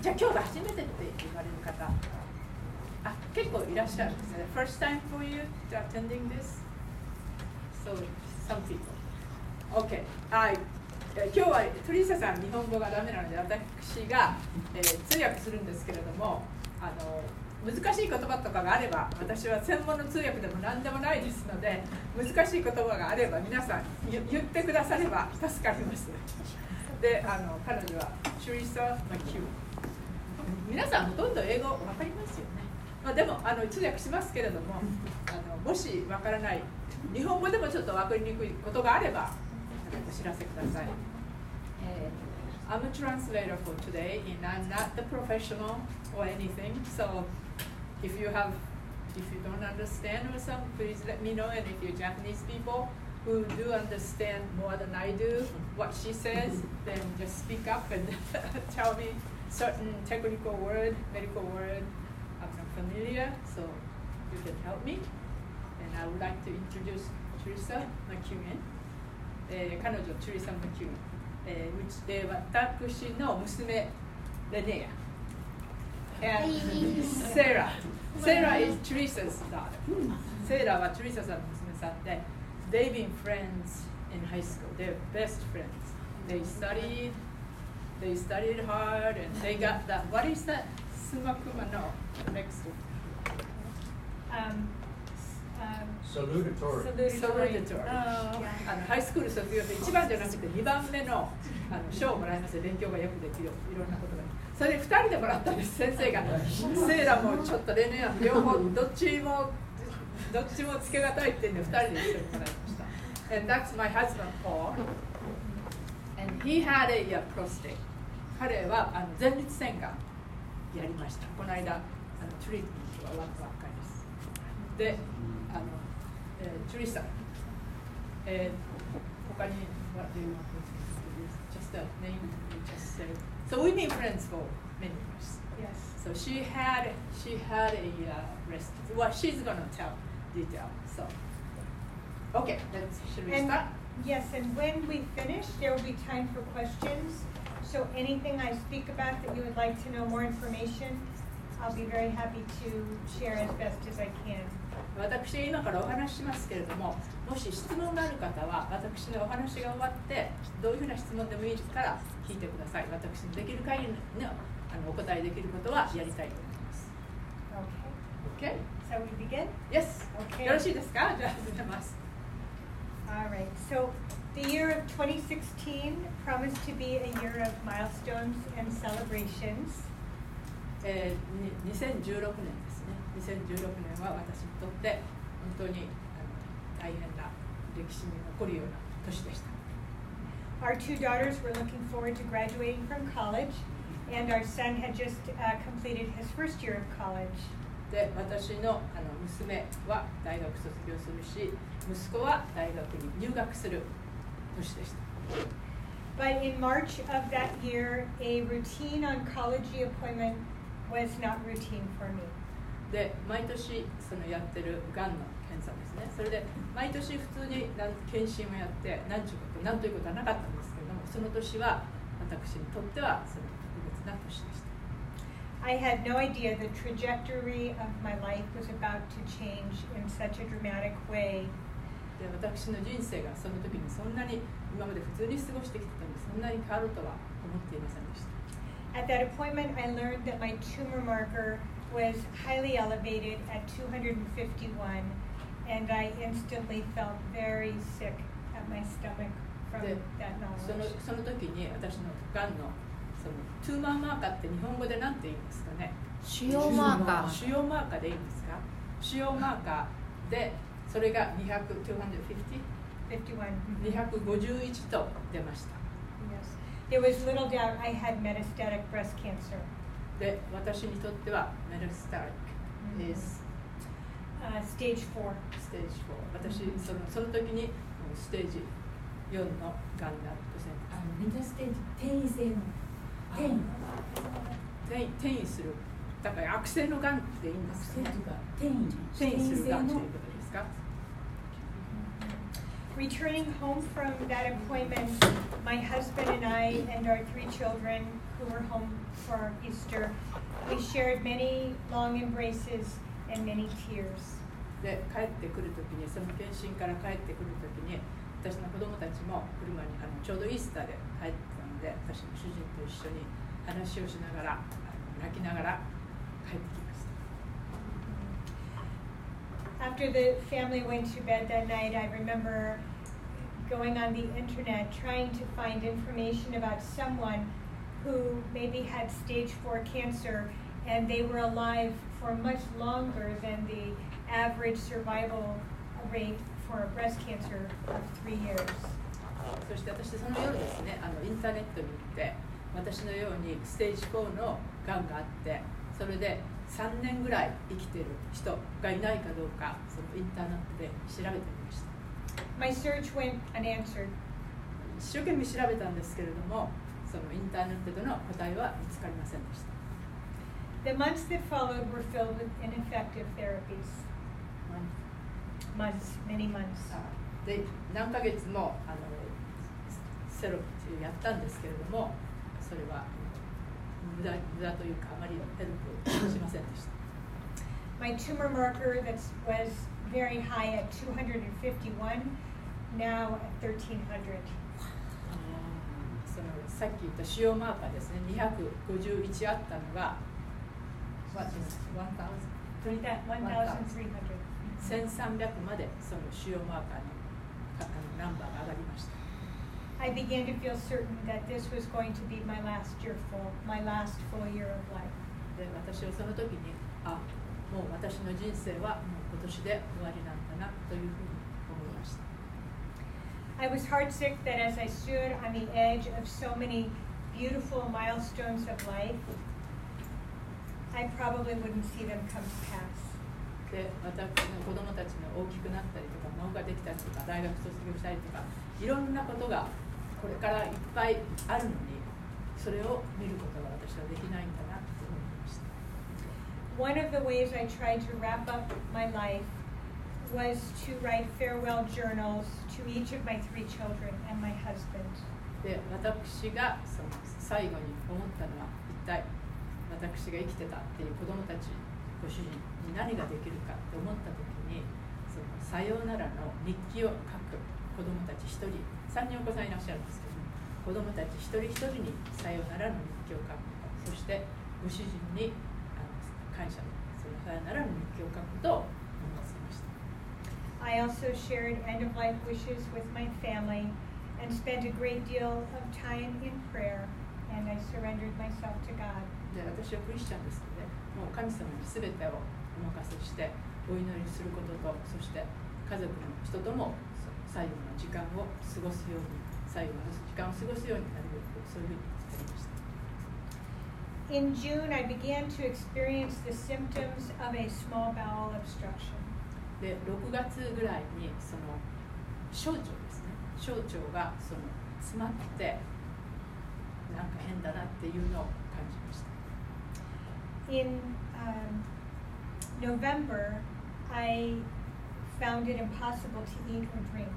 じゃあ今日が初めてって言われる方、結構いらっしゃるんですね。First time for you to attending this? So, some people. Okay. 今日はトリーサさん日本語がダメなので私が、通訳するんですけれども、難しい言葉とかがあれば、私は専門の通訳でも何でもないですので、難しい言葉があれば皆さん言ってくだされば助かります。で、彼女はシュリーサ・マキュー。皆さんほとんど英語わかりますよね。でも通訳しますけれども、もしわからない、日本語でもちょっとわかりにくいことがあればお知らせください。I'm a translator for today, and I'm not the professional or anything. So, if you don't understand or something, please let me know. And if you're Japanese people who do understand more than I do what she says, then just speak up and tell me certain technical word, medical word I'm not familiar, so you can help me. And I would like to introduce Teresa McEwen. 彼女テリサ・マキューン。私の娘レネア and Sarah. Sarah is Teresa's daughter. Sarah はテリサさんの娘さんで they've been friends in high school. They're best friends. They studied hard and they got that. What is that? Sumakuma no next Salutatory. ハイスクール卒業で1番じゃなくて2番目の賞をもらいまして、勉強がよくできるいろんなことがそれで2人でもらったんです。先生がセイラもちょっとレネア両方どっちもつけがたいって言うんで2人で一緒にもらいました。 And that's my husband Paul, and he had a prostate. 彼は前立腺がんやりました。この間トリートメントが終わったばっかりです。でトリサ、他に What do you want to do? Just a name you just said. So we've been friends for many years. Yes. So she had a breast. Well, she's gonna tell detail. So okay, should we start? Yes, and when we finish, there will be time for questions. So anything I speak about that you would like to know more information, I'll be very happy to share as best as I can. 私今からお話ししますけれども、もし質問がある方は私のお話が終わってどういうふうな質問でもいいから聞いてください。私のできる限りのお答えできることはやりたいと思います。Okay. So we begin? Yes. Okay. よろしいですか？じゃあ始めます。All right. So the year of 2016 promised to be a year of milestones and celebrations. 2016年ですね。2016年は私にとって本当に大変な歴史に残るような年でした。Our two daughters were looking forward to graduating from college, and our son had just completed his first year of college. で、私の娘は大学卒業するし、息子は大学に入学する年でした。But in March of that year, a routine oncology appointment was not routine for me. で、毎年やってるがんの検査ですね。それで毎年普通に検診をやってなんということはなかったんですけれども、その年は私にとっては特別な年でした。I had no idea the trajectory of my life was about to change in such a dramatic way. で、私の人生がその時にそんなに今まで普通に過ごしてきてたので、そんなに変わるとは思っていませんでした。At that appointment, I learned that my tumor marker was highly elevated at 251, and I instantly felt very sick at my stomach from that knowledge. その時に私のがんのトゥーマーマーカーって日本語で何て言うんですかね。腫瘍マーカー。腫瘍マーカーでいいんですか？腫瘍マーカーでそれが251と出ました。Yes. There was little doubt I had metastatic breast cancer. で、私にとってはmetastatic is stage 4. Stage 4。私その時にステージ4のがんであると宣言。メタステージ転移性の転移する。だから悪性のがんっていいんですかね。転移するがんということですか。Returning home from that appointment, my husband and I and our 3 children who were home for Easter. We shared many long embraces and many tears. で帰ってくるときに、その検診から帰ってくるときに、私の子供たちも車にちょうどイースターで帰ってたので、私の主人と一緒に話をしながら、泣きながら帰ってきました。After the family went to bed that night, I remember going on the internet trying to find information about someone who maybe had stage 4 cancer and they were alive for much longer than the average survival rate for breast cancer of 3 years. そして私その夜ですね、インターネットに行って私のようにステージ4のがんがあって、それで3年ぐらい生きている人がいないかどうか、そのインターネットで調べてみました。My search went unanswered. 一生懸命調べたんですけれども、そのインターネットでの答えは見つかりませんでした。The months that followed were filled with ineffective therapies. Months, many months. で、何ヶ月もセロピーやったんですけれども、それは無駄というかあまりヘルプしませんでした。My tumor marker that was very high at 251, now at 1300. そのさっき言った腫瘍マーカーですね、251あったのが、1300までその腫瘍マーカーのナンバーが上がりました。I began to feel certain that this was going to be my last full year of life. で、私はその時に、もう私の人生はもう今年で終わりなんだなというふうに思いました。I was heartsick that as I stood on the edge of so many beautiful milestones of life, I probably wouldn't see them come to pass. で、私の子供たちが大きくなったりとか、孫ができたりとか、大学卒業したりとか、いろんなことがこれからいっぱいあるのに、それを見ることが私はできないんだなと思いました。One of the ways I tried to wrap up my life was to write farewell journals to each of my 3 children and my husband. で、私がその最後に思ったのは、一体私が生きてたっていう子供たち、ご主人に何ができるかと思ったときに、そのさようならの日記を書く子供たち1人、3人お子さんいらっしゃるんですけども、子供たち一人一人にさようならの日記を書くこと、そしてご主人に感謝のそのさようならの日記を書くことを思わせました。I also shared end-of-life wishes with my family and spent a great deal of time in prayer, and I surrendered myself to God. で、私はクリスチャンですので、もう神様に全てをお任せしてお祈りすることと、そして家族の人とも最後の時間を過ごすように、最後の時間を過ごすようになるべくそういうふうに伝えました。In June, I began to experience the symptoms of a small bowel obstruction. で、6月ぐらいにその小腸ですね、小腸がその詰まってなんか変だなっていうのを感じました。In November, I found it impossible to eat or drink.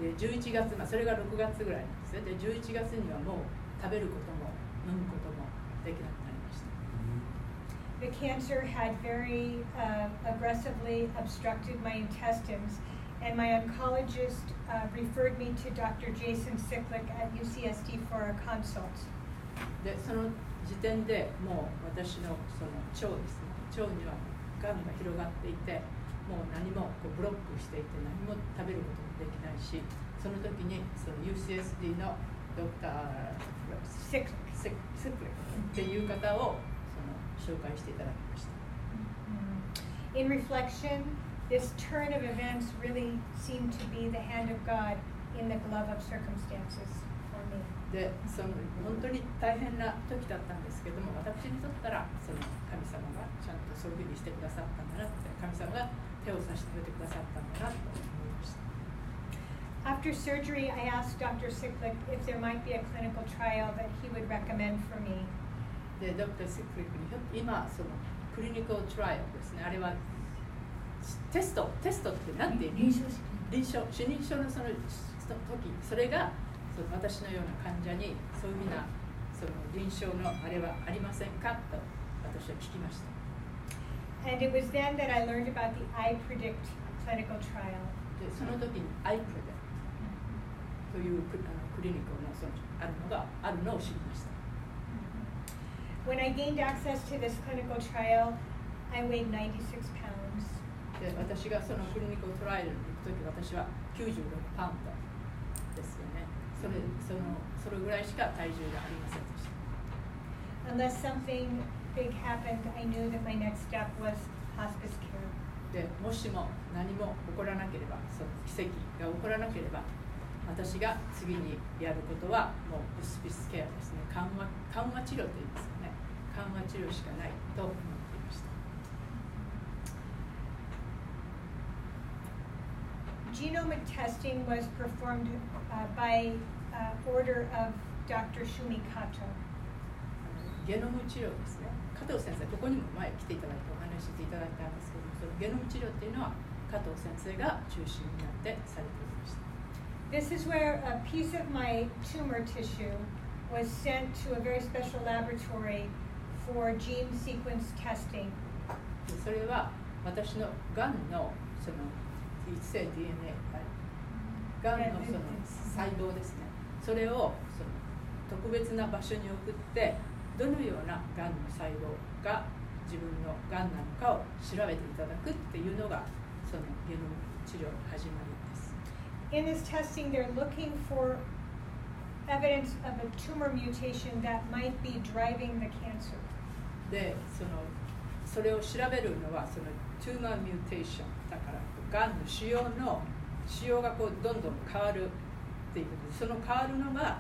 で、11月、それが6月ぐらいなんですね。で、11月にはもう食べることも飲むこともできなくなりました。The cancer had very aggressively obstructed my intestines, and my oncologist referred me to Dr. Jason Siklik at UCSD for a consult. で、その時点でもう私のその腸ですね、腸にはがんが広がっていて、もう何もこうブロックしていて何も食べることもできないし、その時にその UCSD のドクターシクリっていう方をその紹介していただきました。In reflection, this turn of events really seemed to be the hand of God in the glove of circumstances for me. で、その本当に大変な時だったんですけども、私にとったらその神様がちゃんとそういうふうにしてくださったんだなって、神様が手を差し伸べてくださったんだなと思いました。After surgery, I asked Dr. Siklik if there might be a clinical trial that he would recommend for me. で、ドクター・シクリックに今そのクリニカルトライアルですね、あれはテストって何て言うの？臨床のその時、それがその私のような患者にそういうふうなその臨床のあれはありませんかと私は聞きました。And it was then that I learned about the iPredict clinical trial. でその時に iPredict というクリニックのそのあるのを知りました。When I gained access to this clinical trial, I weighed 96 pounds. で私がそのクリニックトライアルに行く時、私は96パウンドですよね。それぐらいしか体重がありませんでした。Unless something big happened, I knew that my next step was hospice care. でもしも何も起こらなければ、その奇跡が起こらなければ、私が次にやることはもうホスピスケアですね。緩和治療と言いますよね。緩和治療しかないと思っていました。Genomic testing was performed by order of Dr. Shumi Kato. ゲノム治療ですね。加藤先生、ここにも前来ていただいてお話ししていただいたんですけども、そのゲノム治療っていうのは加藤先生が中心になってされていました。This is where a piece of my tumor tissue was sent to a very special laboratory for gene sequence testing. それは私のがんのその一性 DNA、がんのその細胞ですね。それをその特別な場所に送って、どのようながんの細胞が自分のがんなのかを調べていただくっていうのがそのゲノム治療の始まりです。In this testing, they're looking for evidence of a tumor mutation that might be driving the cancer. で、それを調べるのはそのトゥーマーミューテーションだから、がんの腫瘍がこうどんどん変わるっていうことで、その変わるのが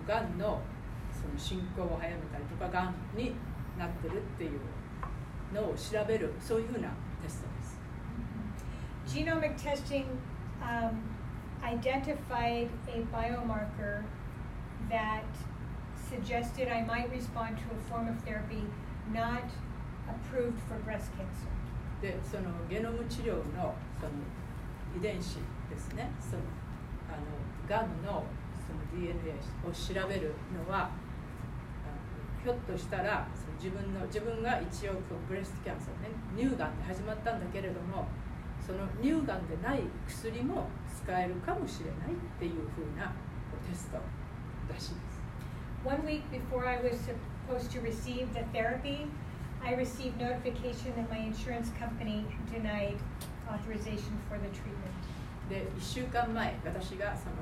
がんのその進行を早めたりとか、がんになってるっていうのを調べる、そういうふうなテストです。Genomic testing identified a biomarker that suggested I might respond to a form of therapy not approved for breast cancer. で、そのゲノム治療のその遺伝子ですね、そのがんのその DNA を調べるのは、ひょっとしたら自分が一応ブレストキャンサーね、乳がんで始まったんだけれども、その乳がんでない薬も使えるかもしれないっていうふうなテストらしいです。1 week before I was supposed to receive the therapy, I received notification that my insurance company denied authorization for the treatment. で、1週間前、私がその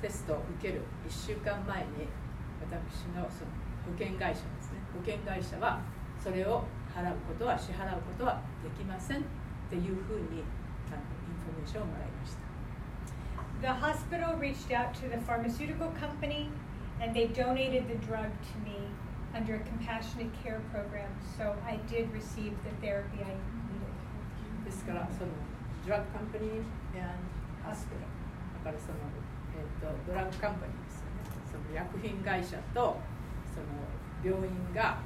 テストを受ける1週間前に、私のその保険会社ですね、保険会社はそれを支払うことはできませんっていうふうにインフォメーションをもらいました。The hospital reached out to the pharmaceutical company and they donated the drug to me under a compassionate care program, so I did receive the therapy I needed. ですから、そのドラッグカンパニー and hospital だからその、ドラッグカンパニーですよね。その薬品会社とその病院が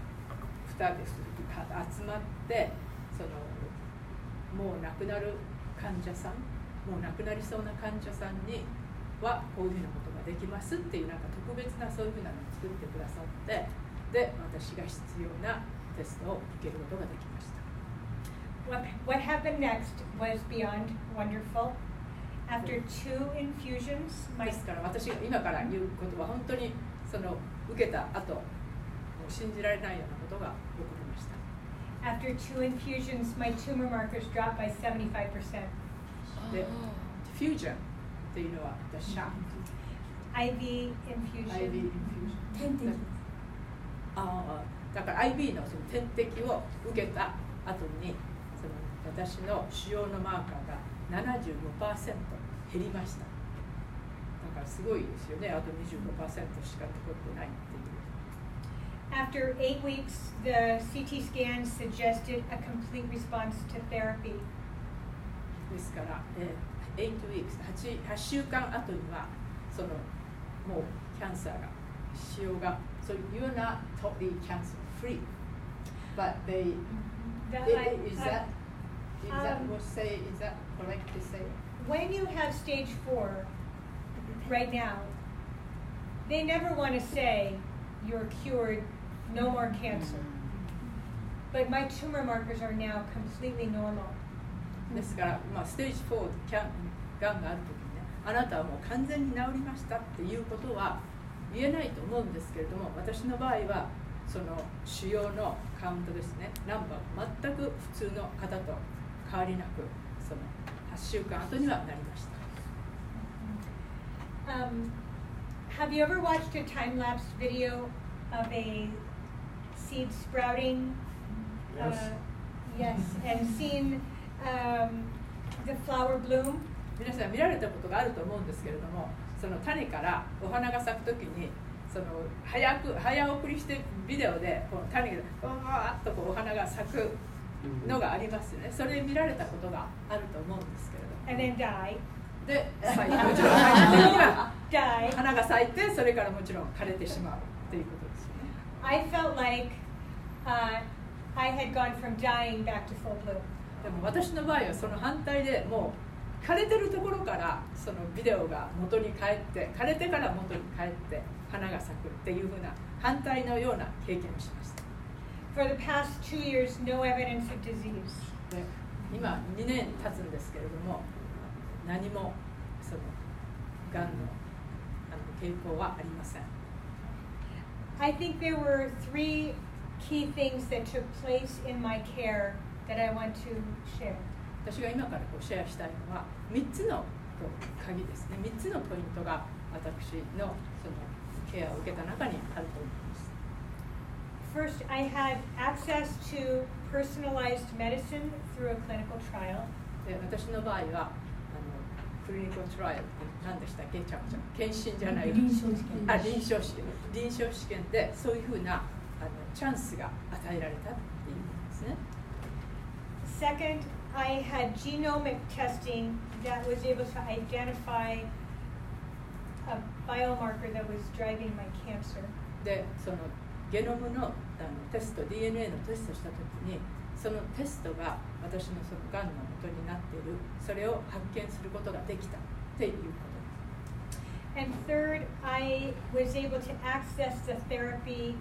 2つ集まって、そのもう亡くなる患者さん、もう亡くなりそうな患者さんにはこういうふうなことができますっていうなんか特別なそういうふうなのを作ってくださって、で私が必要なテストを受けることができました。What happened next was beyond wonderful. After 2 infusions, ですから私が今から言うことは本当にその受けた後、もう信じられないようなことが起こりました。After 2 infusions, my tumor markers dropped by 75%. で、フュージョンっていうのは the shot IV infusion. 点滴。だから IB のその点滴を受けた後にその私の腫瘍のマーカーが 75% 減りました。だからすごいですよね。あと 25% しか残ってないっていう。After 8 weeks, the CT scan suggested a complete response to therapy. ですから、8 weeks 8週間後にはそのもうキャンサーが腫瘍が so you're not totally cancer free, but they is that correct to say? When you have stage 4 right now, they never want to say you're cured, no more cancer. But my tumor markers are now completely normal. ですから、ステージ4がんがあるときにね、あなたはもう完全に治りましたっていうことは言えないと思うんですけれども、私の場合はその腫瘍のカウントですね、ナンバー全く普通の方と変わりなく、その8週間後にはなりました。Have you ever watched a time-lapse video of a seed sprouting? Yes, and seen the flower bloom? 皆さん見られたことがあると思うんですけれども、その種からお花が咲くときにその早送りしてビデオでこの種がわーっとこうお花が咲くのがありますよね。それ見られたことがあると思うんですけれども。And then die. で、もちろん最終的には Die. 花が咲いて、それからもちろん枯れてしまうっていうことですよね。I felt like I had gone from dying back to full bloom. でも私の場合はその反対でもう枯れてるところからそのビデオが元に帰って枯れてから元に帰って花が咲くっていうふうな反対のような経験をしました。For the past 2 years, no evidence of disease. で今2年経つんですけれども何もそのがんの傾向はありません。I think there were 3 key things that took place in my care that I want to share. 私が今からシェアしたいのは3つの鍵ですね。3つのポイントが私のそのケアを受けた中にあると思います。First, I had access to personalized medicine through a clinical trial. で私の場合はクリニカルトライアルって何でしたっけ？検診じゃない。臨床試験でそういうふうなチャンスが与えられたっていうことですね。Second, I had genomic testing that was able to identify a biomarker that was driving my cancer. で、そのゲノムのテスト、DNA のテストしたときに、そのテストが私のそのがんの元になっている、それを発見することができたっていうことです。And third, I was able to access the therapy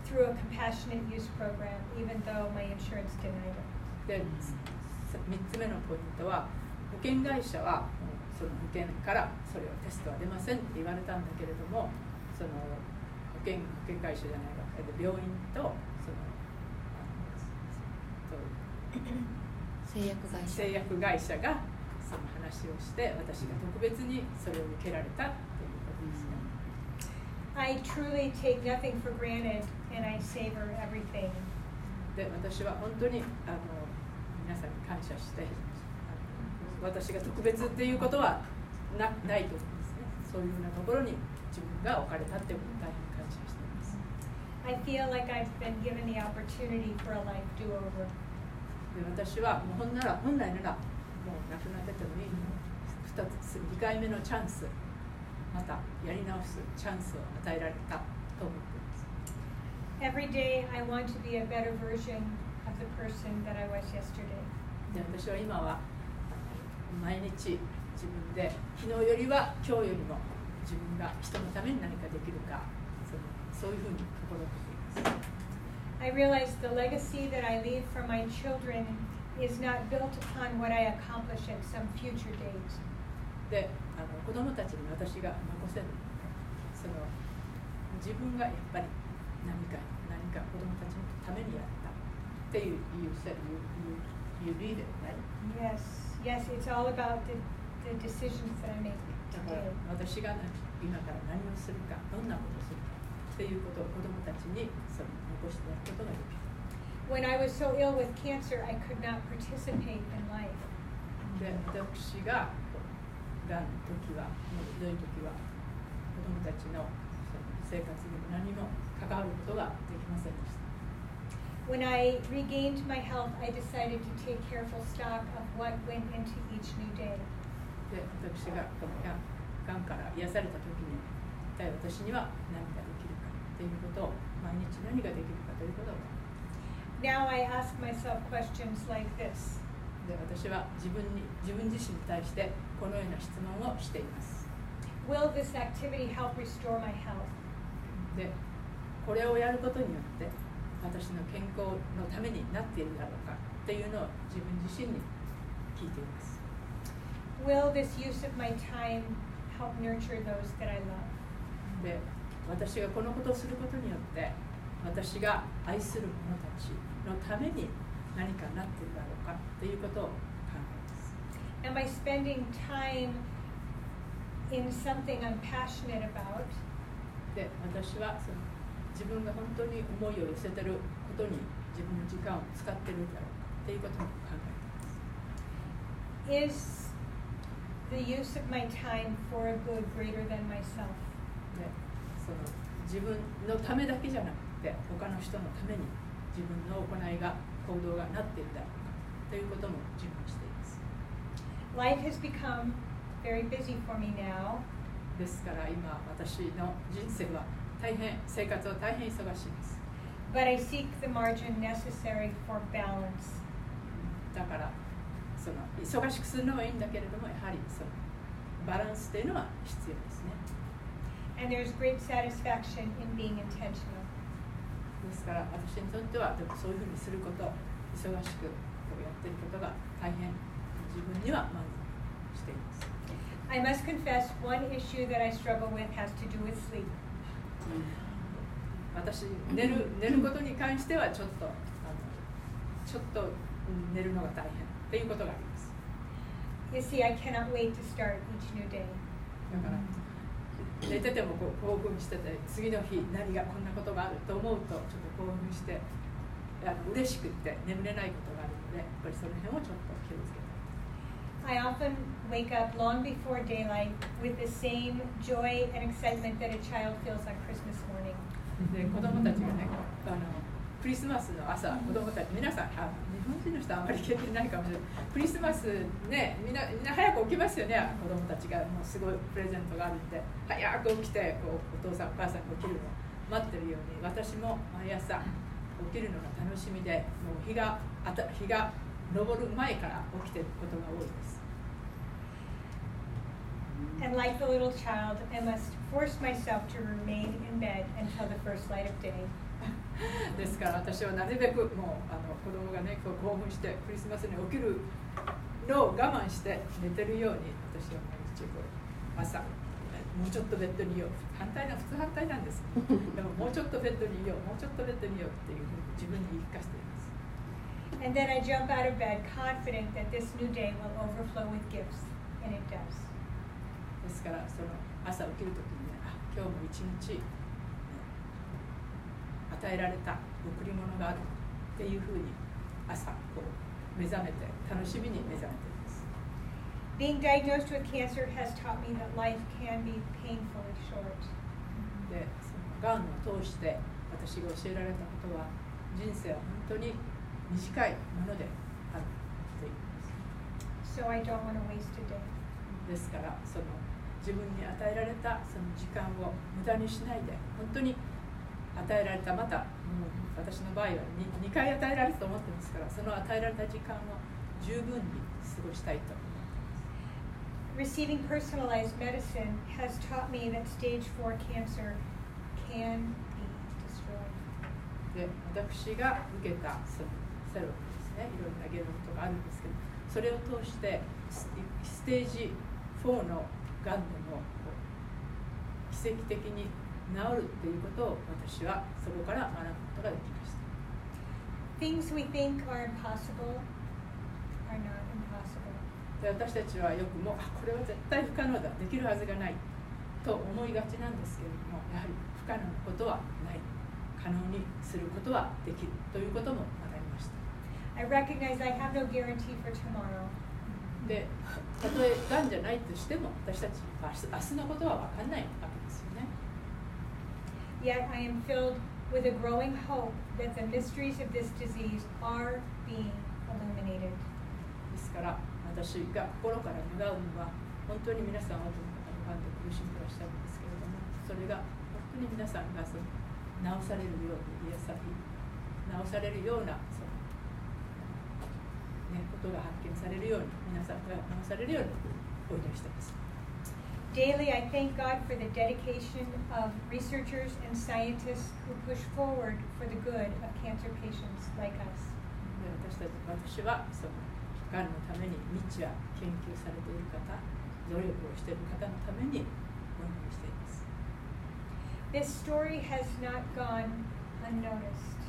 through a compassionate use program, even though my insurance denied it. で、3つ目のポイントは保険会社はその保険からそれをテストは出ませんって言われたんだけれども、その保険会社じゃないか、病院とその製薬会社がその話をして私が特別にそれを受けられたということですね。I truly take nothing for granted and I savor everything. で、私は本当に皆さんに感謝して私が特別っていうことはないと思うんですね。そういうようなところに自分が置かれたっていうことを大変感謝しています。I feel like I've been given the opportunity for a life do-over. で、私はもう本来ならもう亡くなっててもいいの2回目のチャンス、またやり直すチャンスを与えられたと思っています。Every day I want to be a better version of the person that I was yesterday. で、私は今は毎日自分で昨日よりは今日よりも自分が人のために何かできるか、そういうふうに心がけています。I realize the legacy that I leave for my children is not built upon what I accomplish at some future date. で、子供たちに私が残せるその自分がやっぱり何か子供たちのためにやったっていう you read it, right? Yes, it's all about the decisions that I make だから today. 私が今から何をするか、どんなことをするかっていうことを子供たちにその残してやることができる。When I was so ill with cancer, I could not participate in life. で、私ががんの時は、もうひどい時は子供たちの生活に何も関わることができませんでした。When I regained my health, I decided to take careful stock of what went into each new day. で、私がこのがんから癒された時に、一体私には何ができるかということを、毎日何ができるかということを。Now I ask myself questions like this. で、私は自分自身に対してこのような質問をしています。Will this activity help restore my health? で、これをやることによって私の健康のためになっているだろうかっていうのを自分自身に聞いています。Will this use of my time help nurture those that I love? で、私がこのことをすることによって私が愛する者たちのために何かなっているだろうかということを考えます。Am I spending time in something I'm passionate about? で、私はその自分が本当に思いを寄せていることに自分の時間を使っているだろうかということも考えています。Is the use of my time for a good greater than myself? で、その自分のためだけじゃなくて他の人のために自分の行いが行動がなっているだろうかということも自問しています。Life has become very busy for me now. ですから今私の人生は生活は大変忙しいです。But I seek the margin necessary for balance. だからその忙しくするのはいいんだけれども、やはりそのバランスというのは必要ですね。And there's great satisfaction in being intentional. ですから私にとってはでもそういうふうにすること、忙しくやっていることが大変自分には満足しています。I must confess, one issue that I struggle with has to do with sleep. 私寝ることに関してはちょっと寝るのが大変ということがあります。You see, I cannot wait to start each new day. だから寝てても興奮してて、次の日こんなことがあると思うとちょっと興奮して嬉しくって眠れないことがあるので、やっぱりその辺をちょっと気をつけて。I often wake up long before daylight with the same joy and excitement that a child feels on Christmas morning. で、子供たちがね、クリスマスの朝、子供たち、皆さん、日本人の人はあまり経験ないかもしれない。クリスマスね、みんな早く起きますよね、子供たちが。もうすごいプレゼントがあるんで、早く起きてお父さん、お母さんが起きるのを待ってるように、私も毎朝起きるのが楽しみで、もう日が昇る前から起きてることが多いです。And like the little child, I must force myself to remain in bed until the first light of day. ですから私はなるべくもう子供がね興奮してクリスマスに起きるのを我慢して寝てるように、私は毎日朝もうちょっとベッドにいよう、普通反対なんです。でももうちょっとベッドにいよう、もうちょっとベッドにいようっていうふうに自分に言い聞かせています。And then I jump out of bed confident that this new day will overflow with gifts, and it does. ですからその朝起きるときにね、今日も一日与えられた贈り物があるっていうふうに朝目覚めて楽しみに目覚めています。Being diagnosed with cancer has taught me that life can be painfully short. で、そのがんを通して私が教えられたことは、人生は本当に短いものであると言います。So I don't want to waste a day. ですからその自分に与えられたその時間を無駄にしないで、本当に与えられた、また私の場合は 2回与えられたと思ってますから、その与えられた時間を十分に過ごしたいと思っています。 Receiving personalized medicine has taught me that stage 4 cancer can be destroyed. で、私が受けたそのセロリですね、いろんなゲノムとかあるんですけど、それを通してステージ4のがんでも奇跡的に治るっていうことを私はそこから学ぶことができました。 Things we think are impossible are not impossible. で、私たちはよくもこれは絶対不可能だ、できるはずがないと思いがちなんですけれども、やはり不可能なことはない、可能にすることはできるということも学びました。 I recognize I have no guarantee for tomorrow. で、たとえがんじゃないとしても、私たち明日のことは分かんないわけですよね。Yet I am filled with a growing hope that the mysteries of this disease are being illuminated. ですから私が心から願うのは、本当に皆さん多くの方ががんで苦しんでいらっしゃるんですけれども、それが本当に皆さんが治されるように、治されるようなことが発見されるように、皆さんが治されるようにお祈りしています。Daily, I thank God for the dedication of researchers and scientists who push forward for the good of cancer patients like us. 私はそのがんのために日夜研究されている方、努力をしている方のためにお祈りしています。This story has not gone unnoticed.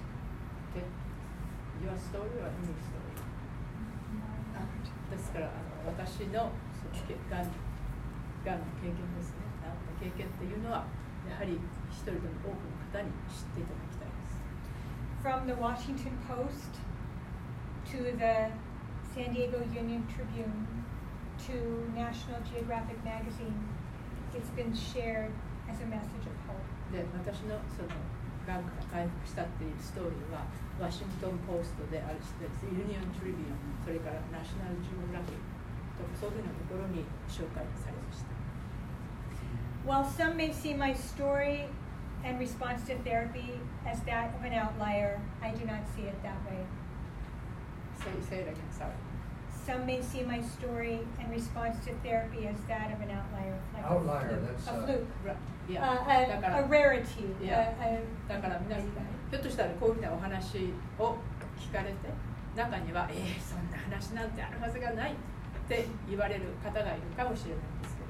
Your story or any story? ですから私のがんの経験ですね。治った経験っていうのはやはり一人でも多くの方に知っていただきたいです。From the Washington Post to the San Diego Union Tribune to National Geographic magazine, it's been shared as a message of hope. で、私のそのがんから回復したっていうストーリーはワシントン・ポストであるし、ユニオン・トリビューン、それからナショナル・ジオグラフィックとかそういうようなところに紹介されました。While some may see my story and response to therapy as that of an outlier, I do not see it that way. Say it again, sorry. Some may see my story and response to therapy as that of an outlier. Like Outlier, a that's fluke. Yeah. A rarity. だから皆さん、ひょっとしたらこういうふうなお話を聞かれて、中には、そんな話なんてあるはずがないって言われる方がいるかもしれないんですけど。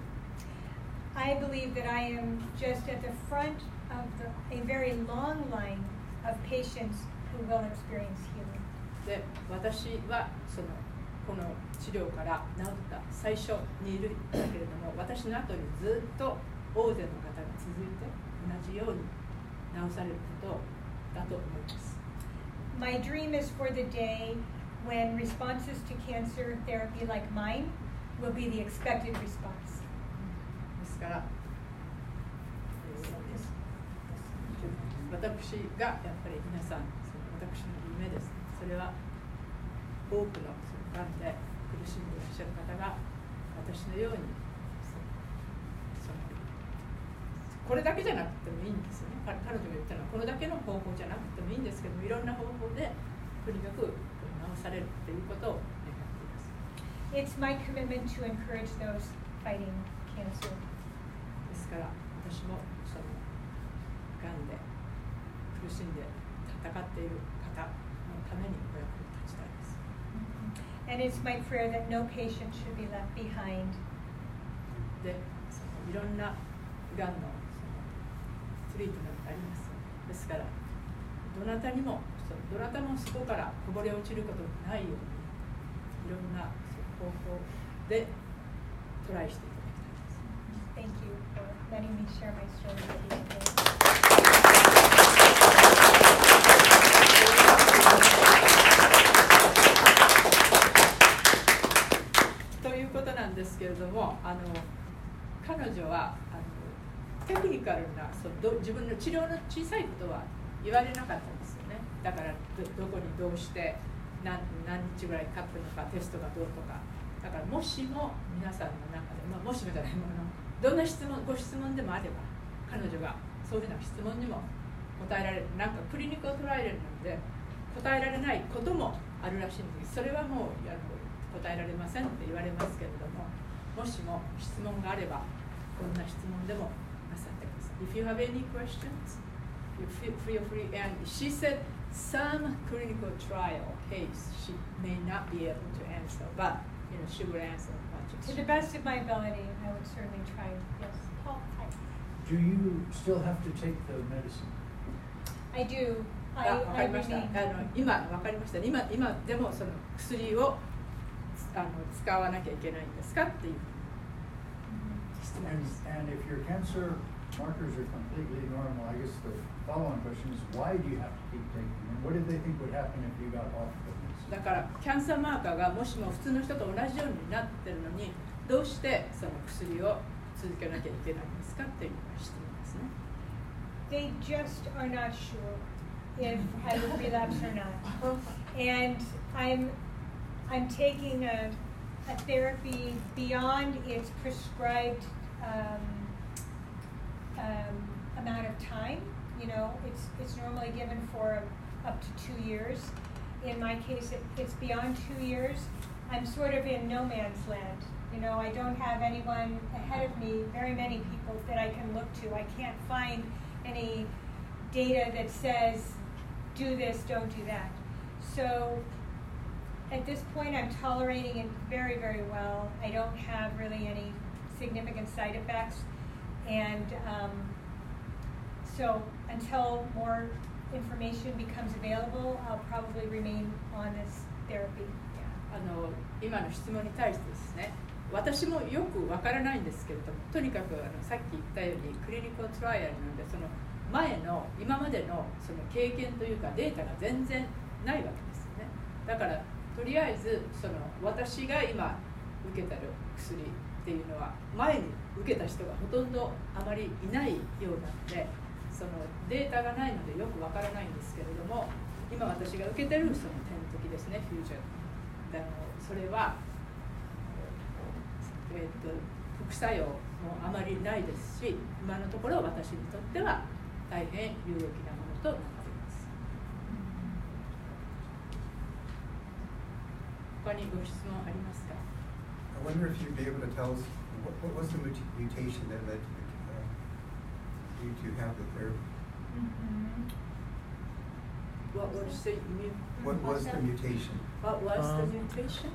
I believe that I am just at the front of a very long line of patients who will experience healing. で、私はこの治療から治った最初にいるんだけれども、私の後にずっと大勢の方が続いて同じように治されることだと思います。My dream is for the day when responses to cancer therapy like mine will be the expected response. ですから、私がやっぱり皆さん、私の夢です。それは多くのがんで苦しんでいらっしゃる方が私のようにこれだけじゃなくてもいいんですよね。彼女が言ったのはこれだけの方法じゃなくてもいいんですけども、いろんな方法でとにかく治されるということを願っています。It's my commitment to encourage those fighting cancer. ですから私もそのがんで苦しんで戦っている方のためにお役に立ちたいです。And it's my prayer that no patient should be left behind. で、いろんながんのトリートメントあります。ですから、どなたもそこからこぼれ落ちることがないように、いろんな方法でトライしていただきたいです。Thank you for letting me share my story with you today. ということなんですけれども、彼女はテクニカルな自分の治療の小さいことは言われなかったんですよね。だから どこにどうして何日ぐらいかかったのか、テストがどうとか。だからもしも皆さんの中で、もしもじゃないもの、どんなご質問でもあれば、彼女がそういうふうな質問にも答えられる。なんかクリニックトライアルなので答えられないこともあるらしいんです。それはもう答えられませんって言われますけれども、もしも質問があればどんな質問でもなさってください。If you have any questions, you feel free. And she said some clinical trial case she may not be able to answer, but she will answer questions. To the best of my ability, I would certainly try. Yes, Paul. Hi. Do you still have to take the medicine? I do. わかりました。今わかりました。今でもその薬を使わなきゃいけないんですかっていう質問です。And if your cancer markers are completely normal, I guess the follow-on question is why do you have to keep taking them? What did they think would happen if you got off the medicine? だからキャンサーマーカーがもしも普通の人と同じようになってるのに、どうしてその薬を続けなきゃいけないんですかっていう質問ですね。They just are not sure if I would relapse or not. And I'm taking a therapy beyond its prescribed amount of time. It's normally given for up to 2 years. In my case, it's beyond 2 years. I'm sort of in no man's land You know, I don't have anyone ahead of me, very many people that I can look to. I can't find any data that says, do this, don't do that. So at this point, I'm tolerating it very, very well. I don't have really any significant side effects. And so until more information becomes available, I'll probably remain on this therapy. 今の質問に対してですね、私もよくわからないんですけれども、とにかくさっき言ったようにクリニカルトライアルなので、その前の今までのその経験というかデータが全然ないわけですよね。だからとりあえずその私が今受けてる薬っていうのは前に受けた人がほとんどあまりいないようなので、そのデータがないのでよくわからないんですけれども、今私が受けてるその点滴ですね、フュージョン、それは、副作用もあまりないですし、今のところ私にとっては大変有益なものとなっています。他にご質問ありますか？ I wonder if you'd be able to tell us what was the mutation that led you to have the therapy? What was the What was the mutation? What was the mutation?